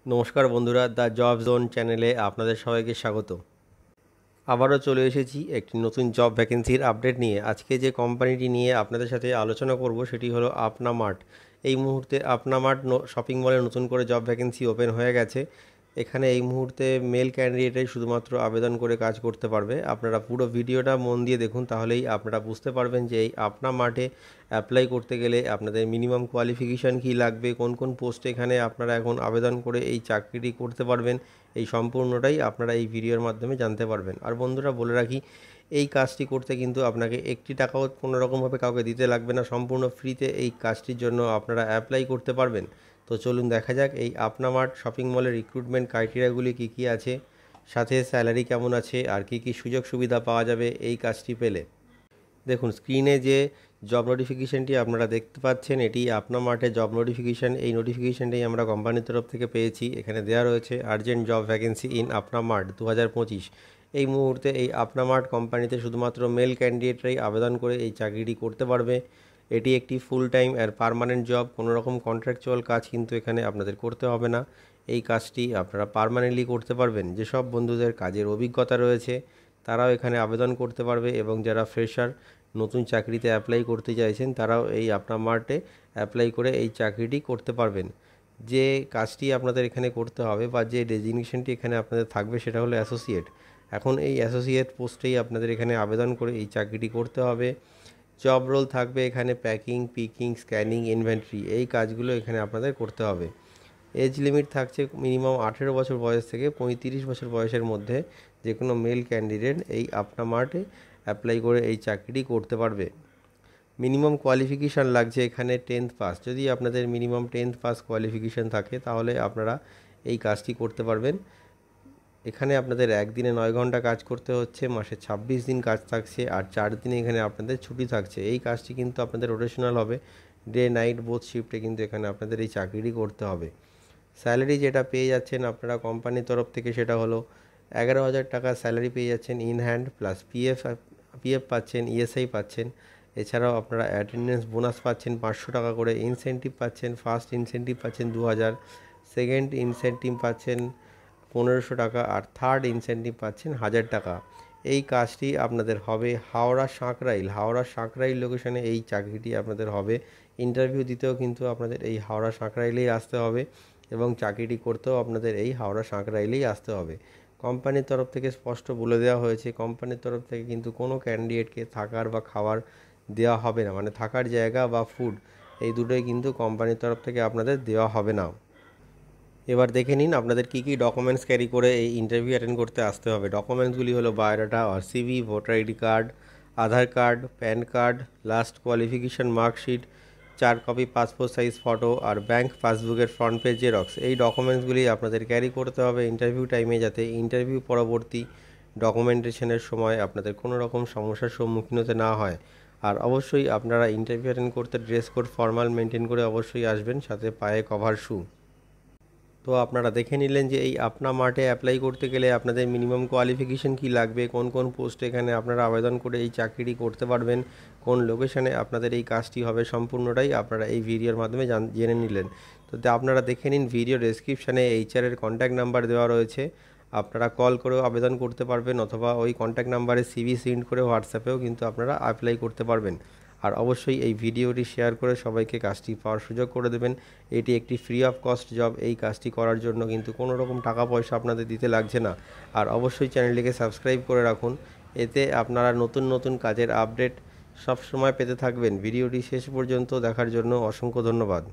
নমস্কার বন্ধুরা, the job zone চ্যানেলে আপনাদের সবাইকে স্বাগত। আবারও চলে এসেছি একটি নতুন জব ভ্যাকেন্সির আপডেট নিয়ে। আজকে যে কোম্পানিটি নিয়ে আপনাদের সাথে আলোচনা করব সেটি হলো আপনা মার্ট। এই মুহূর্তে আপনা মার্ট শপিং মলে নতুন করে জব ভ্যাকেন্সি ওপেন হয়ে গেছে। এখানে এই মুহূর্তে মেল ক্যান্ডিডেটই শুধুমাত্র আবেদন করে কাজ করতে পারবে। আপনারা পুরো ভিডিওটা মন দিয়ে দেখুন, তাহলেই আপনারা বুঝতে পারবেন যে এই আপনা মার্টে অ্যাপ্লাই করতে গেলে আপনাদের মিনিমাম কোয়ালিফিকেশান কী লাগবে, কোন কোন পোস্টে এখানে আপনারা এখন আবেদন করে এই চাকরিটি করতে পারবেন। এই সম্পূর্ণটাই আপনারা এই ভিডিওর মাধ্যমে জানতে পারবেন। আর বন্ধুরা বলে রাখি, এই কাজটি করতে কিন্তু আপনাকে একটি টাকাও কোনোরকমভাবে কাউকে দিতে লাগবে না। সম্পূর্ণ ফ্রিতে এই কাজটির জন্য আপনারা অ্যাপ্লাই করতে পারবেন। তো চলুন দেখা যাক এই আপনা মার্ট শপিং মলের রিক্রুটমেন্ট ক্রাইটেরিয়াগুলি কী কী আছে, সাথে স্যালারি কেমন আছে, আর কী কী সুযোগ সুবিধা পাওয়া যাবে এই কাজটি পেলে। দেখুন স্ক্রিনে যে জব নোটিফিকেশানটি আপনারা দেখতে পাচ্ছেন, এটি আপনা মার্টের জব নোটিফিকেশান। এই নোটিফিকেশানটি আমরা কোম্পানির তরফ থেকে পেয়েছি। এখানে দেওয়া রয়েছে আর্জেন্ট জব ভ্যাকেন্সি ইন আপনা মার্ট 2025। এই মুহূর্তে এই আপনা মার্ট কোম্পানিতে শুধুমাত্র মেল ক্যান্ডিডেটরাই আবেদন করে এই চাকরিটি করতে পারবে। এটি একটি ফুল টাইম আর পার্মানেন্ট জব। কোনো রকম কন্ট্রাকচুয়াল কাজ কিন্তু এখানে আপনাদের করতে হবে না। এই কাজটি আপনারা পার্মানেন্টলি করতে পারবেন। যেসব বন্ধুদের কাজের অভিজ্ঞতা রয়েছে তারাও এখানে আবেদন করতে পারবে, এবং যারা ফ্রেশার নতুন চাকরিতে অ্যাপ্লাই করতে চাইছেন তারাও এই আপনা মার্টে অ্যাপ্লাই করে এই চাকরিটি করতে পারবেন। যে কাজটি আপনাদের এখানে করতে হবে বা যে ডেজিগনেশনটি এখানে আপনাদের থাকবে সেটা হলো অ্যাসোসিয়েট। এখন এই অ্যাসোসিয়েট পোস্টেই আপনাদের এখানে আবেদন করে এই চাকরিটি করতে হবে। জব রোল থাকবে এখানে প্যাকিং, পিকিং, স্ক্যানিং, ইনভেন্টরি, এই কাজগুলো এখানে আপনাদের করতে হবে। এজ লিমিট থাকছে মিনিমাম 18 বছর বয়স থেকে 35 বছর বয়সের মধ্যে যে কোনো মেল ক্যান্ডিডেট এই আপনা মার্টে অ্যাপ্লাই করে এই চাকরিটি করতে পারবে। মিনিমাম কোয়ালিফিকেশান লাগছে এখানে 10th পাস। যদি আপনাদের মিনিমাম 10th পাস কোয়ালিফিকেশান থাকে তাহলে আপনারা এই কাজটি করতে পারবেন। এখানে আপনাদের একদিনে 9 ঘন্টা কাজ করতে হচ্ছে, মাসে 26 দিন কাজ থাকছে, আর 4 দিনে এখানে আপনাদের ছুটি থাকছে। এই কাজটি কিন্তু আপনাদের রোটেশনাল হবে, ডে নাইট বোথ শিফটে কিন্তু এখানে আপনাদের এই চাকরিটি করতে হবে। স্যালারি যেটা পেয়ে যাচ্ছেন আপনারা কোম্পানির তরফ থেকে সেটা হলো 11,000 টাকা স্যালারি পেয়ে যাচ্ছেন ইন হ্যান্ড, প্লাস পিএফ পাচ্ছেন, ইএসআই পাচ্ছেন। এছাড়াও আপনারা অ্যাটেন্ডেন্স বোনাস পাচ্ছেন 500 টাকা করে, ইনসেন্টিভ পাচ্ছেন। ফার্স্ট ইনসেন্টিভ পাচ্ছেন 2,000, সেকেন্ড ইনসেন্টিভ পাচ্ছেন 1,500 টাকা, আর থার্ড ইনসেন্টিভ পাচ্ছেন 1,000 টাকা। এই কাজটি আপনাদের হবে হাওড়া সাঁকরাইল লোকেশনে এই চাকরিটি আপনাদের হবে। ইন্টারভিউ দিতেও কিন্তু আপনাদের এই হাওড়া সাঁকরাইলেই আসতে হবে, এবং চাকরিটি করতেও আপনাদের এই হাওড়া সাঁকরাইলেই আসতে হবে। কোম্পানির তরফ থেকে স্পষ্ট বলে দেওয়া হয়েছে, কোম্পানির তরফ থেকে কিন্তু কোনো ক্যান্ডিডেটকে থাকার বা খাওয়ার দেওয়া হবে না, মানে থাকার জায়গা বা ফুড এই দুটোই কিন্তু কোম্পানির তরফ থেকে আপনাদের দেওয়া হবে না। এবার দেখে নিন আপনাদের কী কী ডকুমেন্টস ক্যারি করে এই ইন্টারভিউ অ্যাটেন্ড করতে আসতে হবে। ডকুমেন্টসগুলি হলো বায়োডাটা আর CV, voter ID card, Aadhaar card, PAN card, last qualification marksheet, 4 copy passport size photo, আর ব্যাঙ্ক পাসবুকের ফ্রন্ট পেজ জেরক্স। এই ডকুমেন্টসগুলি আপনাদের ক্যারি করতে হবে ইন্টারভিউ টাইমে, যাতে ইন্টারভিউ পরবর্তী ডকুমেন্টেশনের সময় আপনাদের কোনো রকম সমস্যার সম্মুখীন হতে না হয়। আর অবশ্যই আপনারা ইন্টারভিউ অ্যাটেন্ড করতে ড্রেস কোড ফর্মাল মেনটেন করে অবশ্যই আসবেন, সাথে পায়ে কভার শু। তো আপনারা দেখে নিলেন যে এই আপনা মার্টে অ্যাপ্লাই করতে গেলে আপনাদের মিনিমাম কোয়ালিফিকেশান কী লাগবে, কোন কোন পোস্টে এখানে আপনারা আবেদন করে এই চাকরিটি করতে পারবেন, কোন লোকেশনে আপনাদের এই কাজটি হবে, সম্পূর্ণটাই আপনারা এই ভিডিওর মাধ্যমে জেনে নিলেন। তো আপনারা দেখে নিন, ভিডিও ডেসক্রিপশানে এইচআরের কন্ট্যাক্ট নাম্বার দেওয়া রয়েছে। আপনারা কল করেও আবেদন করতে পারবেন, অথবা ওই কন্ট্যাক্ট নাম্বারে সিভি সেন্ড করে হোয়াটসঅ্যাপেও কিন্তু আপনারা অ্যাপ্লাই করতে পারবেন। আর অবশ্যই এই ভিডিওটি শেয়ার করে সবাইকে কাজটি পাওয়ার সুযোগ করে দেবেন। এটি একটি ফ্রি অফ কস্ট জব। এই কাজটি করার জন্য কিন্তু কোনো রকম টাকা পয়সা আপনাদের দিতে লাগছে না। আর অবশ্যই চ্যানেলটিকে সাবস্ক্রাইব করে রাখুন, এতে আপনারা নতুন নতুন কাজের আপডেট সব সময় পেতে থাকবেন। ভিডিওটি শেষ পর্যন্ত দেখার জন্য অসংখ্য ধন্যবাদ।